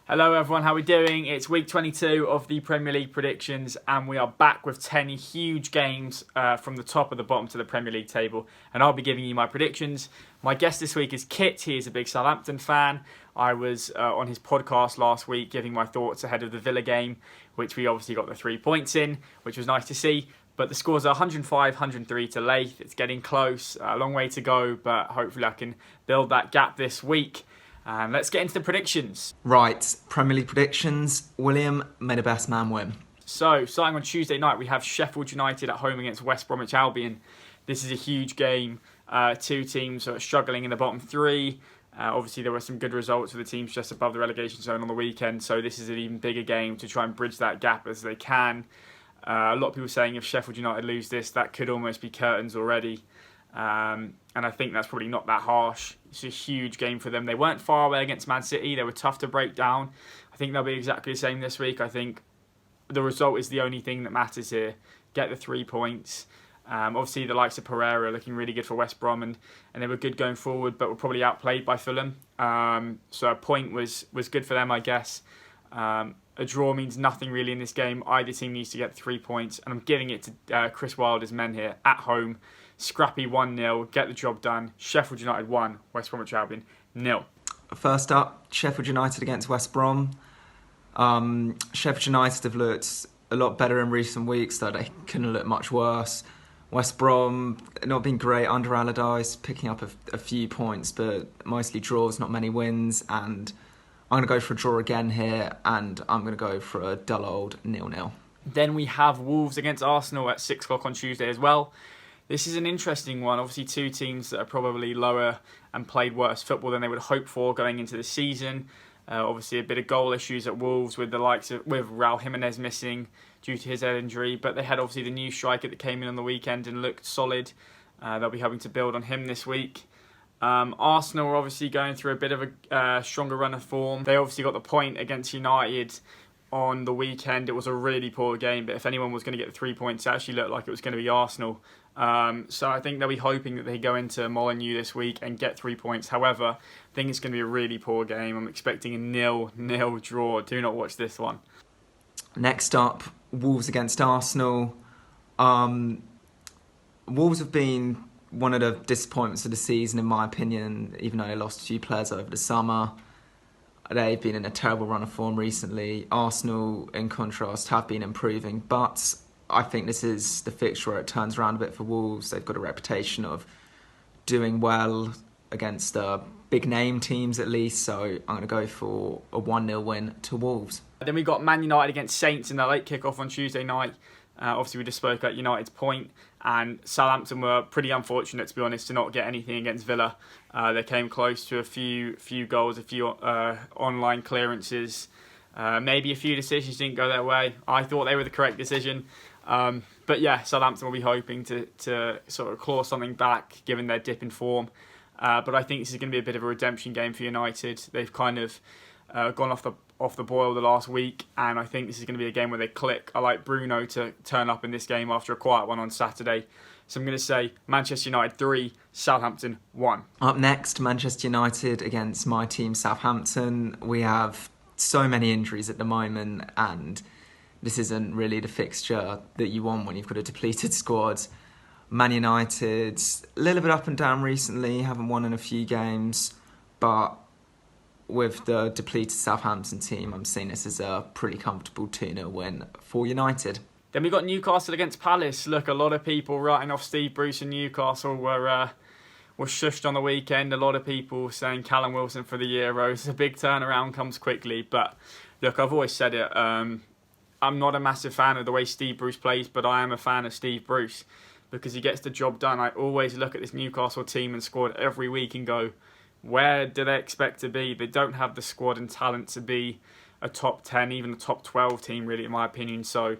Hello everyone, how are we doing? It's week 22 of the Premier League predictions and we are back with 10 huge games from the top of the bottom to the Premier League table, and I'll be giving you my predictions. My guest this week is Kit. He is a big Southampton fan. I was on his podcast last week giving my thoughts ahead of the Villa game, which we obviously got the 3 points in, which was nice to see. But the scores are 105, 103 to Leith. It's getting close, a long way to go, but hopefully I can build that gap this week. Let's get into the predictions. Right, Premier League predictions. William, may the best man win. So, starting on Tuesday night, we have Sheffield United at home against West Bromwich Albion. This is a huge game. Two teams are struggling in the bottom three. Obviously, there were some good results for the teams just above the relegation zone on the weekend, so this is an even bigger game to try and bridge that gap as they can. A lot of people saying if Sheffield United lose this, that could almost be curtains already. And I think that's probably not that harsh. It's a huge game for them. They weren't far away against Man City. They were tough to break down. I think they'll be exactly the same this week. I think the result is the only thing that matters here. Get the 3 points. Obviously, the likes of Pereira are looking really good for West Brom, and they were good going forward, but were probably outplayed by Fulham. So a point was good for them, I guess. A draw means nothing really in this game. Either team needs to get 3 points, and I'm giving it to Chris Wilder's men here at home. Scrappy 1-0, get the job done. Sheffield United 1, West Bromwich Albion 0. First up, Sheffield United against West Brom. Sheffield United have looked a lot better in recent weeks, though they couldn't look much worse. West Brom, not been great under Allardyce, picking up a few points, but mostly draws, not many wins. And I'm going to go for a draw again here, and I'm going to go for a dull old 0-0. Then we have Wolves against Arsenal at 6 o'clock on Tuesday as well. This is an interesting one. Obviously, two teams that are probably lower and played worse football than they would hope for going into the season. Obviously, a bit of goal issues at Wolves with Raul Jimenez missing due to his head injury. But they had obviously the new striker that came in on the weekend and looked solid. They'll be having to build on him this week. Arsenal are obviously going through a bit of a stronger run of form. They obviously got the point against United on the weekend. It was a really poor game, but if anyone was going to get the 3 points, it actually looked like it was going to be Arsenal. So I think they'll be hoping that they go into Molineux this week and get 3 points. However, I think it's going to be a really poor game. I'm expecting a 0-0 draw. Do not watch this one. Next up, Wolves against Arsenal. Wolves have been one of the disappointments of the season, in my opinion, even though they lost a few players over the summer. They've been in a terrible run of form recently. Arsenal, in contrast, have been improving, but I think this is the fixture where it turns around a bit for Wolves. They've got a reputation of doing well against big-name teams, at least, so I'm going to go for a 1-0 win to Wolves. Then we got Man United against Saints in the late kick-off on Tuesday night. Obviously, we just spoke at United's point, and Southampton were pretty unfortunate, to be honest, to not get anything against Villa. They came close to a few goals, a few online clearances. Maybe a few decisions didn't go their way. I thought they were the correct decision. But yeah, Southampton will be hoping to sort of claw something back, given their dip in form. But I think this is going to be a bit of a redemption game for United. They've kind of gone off the boil the last week, and I think this is going to be a game where they click. I like Bruno to turn up in this game after a quiet one on Saturday. So I'm going to say Manchester United 3, Southampton 1. Up next, Manchester United against my team, Southampton. We have so many injuries at the moment, and this isn't really the fixture that you want when you've got a depleted squad. Man United, a little bit up and down recently, haven't won in a few games, but with the depleted Southampton team, I'm seeing this as a pretty comfortable 2-0 win for United. Then we got Newcastle against Palace. Look, a lot of people writing off Steve Bruce and Newcastle were shushed on the weekend. A lot of people saying Callum Wilson for the Euros. A big turnaround comes quickly, but look, I've always said it. I'm not a massive fan of the way Steve Bruce plays, but I am a fan of Steve Bruce because he gets the job done. I always look at this Newcastle team and squad every week and go, where do they expect to be? They don't have the squad and talent to be a top 10, even a top 12 team, really, in my opinion. So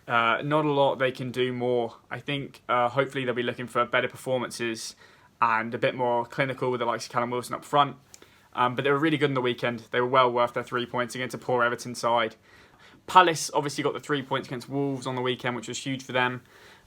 not a lot they can do more. I think hopefully they'll be looking for better performances and a bit more clinical with the likes of Callum Wilson up front. But they were really good on the weekend. They were well worth their 3 points against a poor Everton side. Palace obviously got the 3 points against Wolves on the weekend, which was huge for them.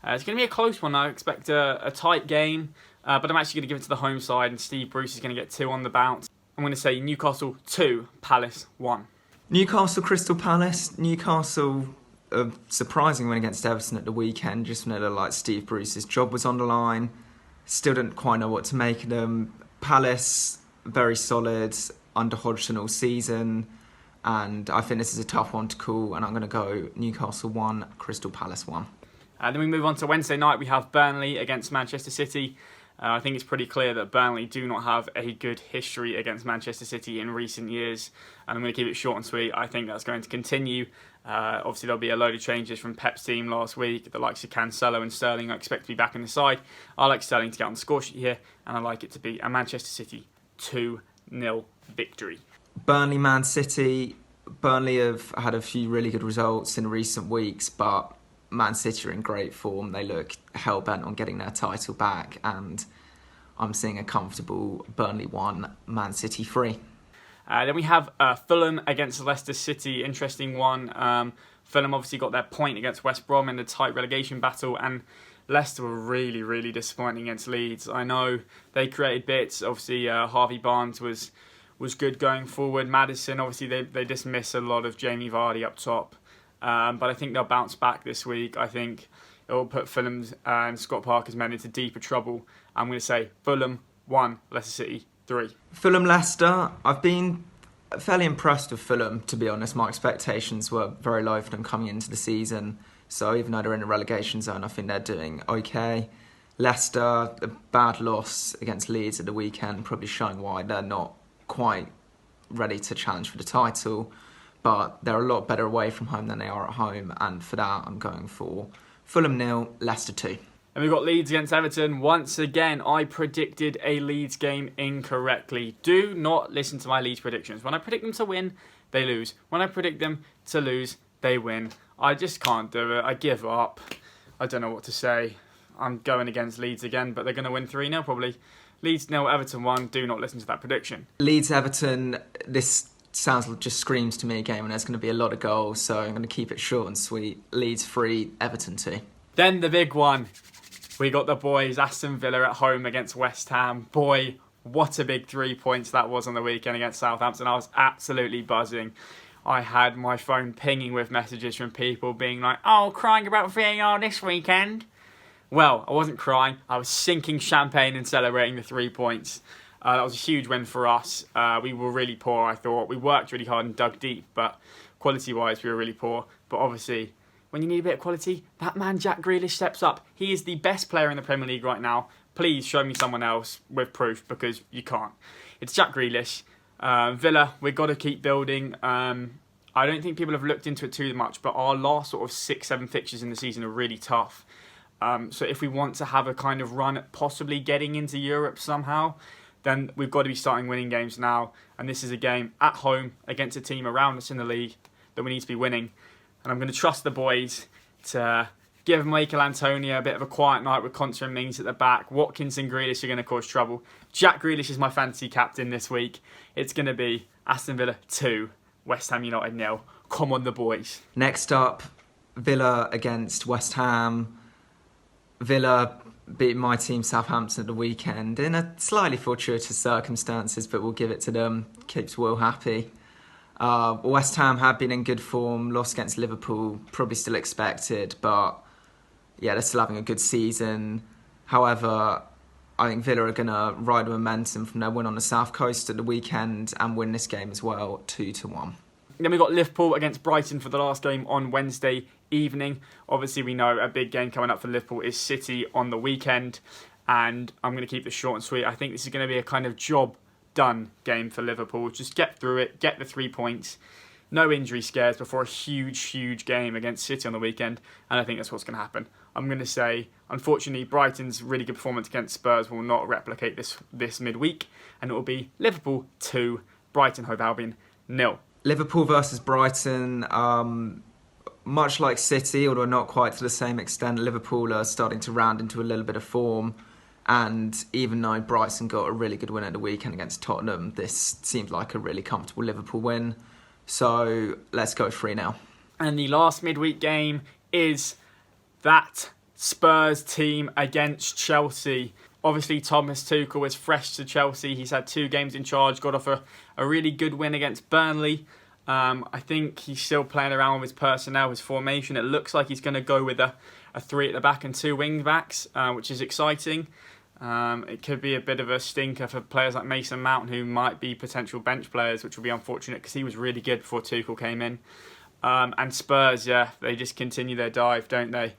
It's going to be a close one. I expect a tight game, but I'm actually going to give it to the home side, and Steve Bruce is going to get 2 on the bounce. I'm going to say Newcastle 2, Palace 1. Newcastle, Crystal Palace. Newcastle, a surprising win against Everton at the weekend, just when it looked like Steve Bruce's job was on the line. Still didn't quite know what to make of them. Palace, very solid, under Hodgson all season. And I think this is a tough one to call, and I'm going to go Newcastle 1, Crystal Palace 1. Then we move on to Wednesday night. We have Burnley against Manchester City. I think it's pretty clear that Burnley do not have a good history against Manchester City in recent years. And I'm going to keep it short and sweet. I think that's going to continue. Obviously, there'll be a load of changes from Pep's team last week. The likes of Cancelo and Sterling I expect to be back in the side. I like Sterling to get on the score sheet here, and I like it to be a Manchester City 2-0 victory. Burnley, Man City. Burnley have had a few really good results in recent weeks, but Man City are in great form. They look hell-bent on getting their title back, and I'm seeing a comfortable Burnley 1, Man City 3. Then we have Fulham against Leicester City. Interesting one. Fulham obviously got their point against West Brom in the tight relegation battle, and Leicester were really, really disappointing against Leeds. I know they created bits. Obviously, Harvey Barnes was good going forward. Maddison, obviously, they dismiss a lot of Jamie Vardy up top. But I think they'll bounce back this week. I think it will put Fulham's and Scott Parker's men into deeper trouble. I'm going to say Fulham 1, Leicester City 3. Fulham, Leicester. I've been fairly impressed with Fulham, to be honest. My expectations were very low for them coming into the season. So even though they're in the relegation zone, I think they're doing okay. Leicester, a bad loss against Leeds at the weekend, probably showing why they're not quite ready to challenge for the title. But they're a lot better away from home than they are at home. And for that, I'm going for Fulham 0, Leicester 2. And we've got Leeds against Everton. Once again, I predicted a Leeds game incorrectly. Do not listen to my Leeds predictions. When I predict them to win, they lose. When I predict them to lose, they win. I just can't do it. I give up. I don't know what to say. I'm going against Leeds again, but they're going to win 3-0 probably. Leeds 0, Everton 1. Do not listen to that prediction. Leeds, Everton, this just screams to me a game and there's going to be a lot of goals, so I'm going to keep it short and sweet. Leeds 3, Everton 2. Then the big one. We got the boys, Aston Villa at home against West Ham. Boy, what a big 3 points that was on the weekend against Southampton. I was absolutely buzzing. I had my phone pinging with messages from people being like, oh, crying about VAR this weekend. Well, I wasn't crying. I was sinking champagne and celebrating the 3 points. That was a huge win for us. We were really poor, I thought. We worked really hard and dug deep, but quality-wise, we were really poor. But obviously, when you need a bit of quality, that man Jack Grealish steps up. He is the best player in the Premier League right now. Please show me someone else with proof, because you can't. It's Jack Grealish. Villa, we've got to keep building. I don't think people have looked into it too much, but our last sort of 6-7 fixtures in the season are really tough. So if we want to have a kind of run at possibly getting into Europe somehow, then we've got to be starting winning games now. And this is a game at home against a team around us in the league that we need to be winning. And I'm going to trust the boys to give Michael Antonio a bit of a quiet night with Contra and Mings at the back. Watkins and Grealish are going to cause trouble. Jack Grealish is my fantasy captain this week. It's going to be Aston Villa 2, West Ham United 0. Come on, the boys. Next up, Villa against West Ham. Villa beat my team Southampton at the weekend in a slightly fortuitous circumstances, but we'll give it to them. Keeps Will happy. West Ham have been in good form, lost against Liverpool, probably still expected, but yeah, they're still having a good season. However, I think Villa are going to ride the momentum from their win on the South Coast at the weekend and win this game as well, 2-1. Then we've got Liverpool against Brighton for the last game on Wednesday evening. Obviously, we know a big game coming up for Liverpool is City on the weekend, and I'm going to keep this short and sweet. I think this is going to be a kind of job done game for Liverpool. Just get through it, get the 3 points. No injury scares before a huge game against City on the weekend, and I think that's what's going to happen. I'm going to say, unfortunately, Brighton's really good performance against Spurs will not replicate this midweek, and it will be Liverpool 2, Brighton Hove Albion 0. Liverpool versus Brighton, much like City, although not quite to the same extent, Liverpool are starting to round into a little bit of form. And even though Brighton got a really good win at the weekend against Tottenham, this seems like a really comfortable Liverpool win. So let's go 3-0. And the last midweek game is that Spurs team against Chelsea. Obviously, Thomas Tuchel is fresh to Chelsea. He's had 2 games in charge, got off a really good win against Burnley. I think he's still playing around with his personnel, his formation. It looks like he's going to go with a 3 at the back and 2 wing backs, which is exciting. It could be a bit of a stinker for players like Mason Mount, who might be potential bench players, which will be unfortunate because he was really good before Tuchel came in. And Spurs, they just continue their dive, don't they?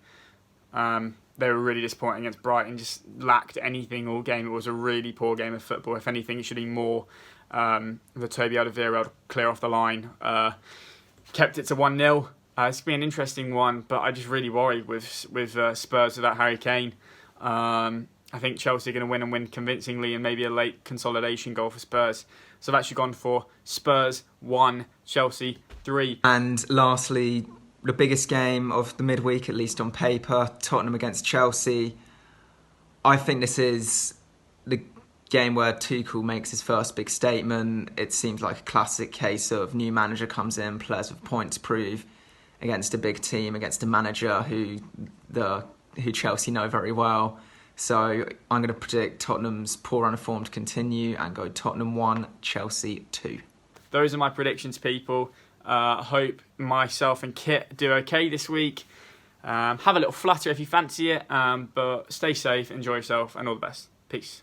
They were really disappointing against Brighton, just lacked anything all game. It was a really poor game of football. If anything, it should be more the Toby Alderweireld clear off the line. Kept it to 1-0. It's going to be an interesting one, but I just really worry with Spurs without Harry Kane. I think Chelsea are going to win and win convincingly, and maybe a late consolidation goal for Spurs. So I've actually gone for Spurs 1, Chelsea 3. And lastly, the biggest game of the midweek, at least on paper, Tottenham against Chelsea. I think this is the game where Tuchel makes his first big statement. It seems like a classic case of new manager comes in, players with points to prove against a big team, against a manager who Chelsea know very well. So I'm going to predict Tottenham's poor run of form to continue and go Tottenham 1, Chelsea 2. Those are my predictions, people. I hope myself and Kit do okay this week. Have a little flutter if you fancy it, but stay safe, enjoy yourself, and all the best. Peace.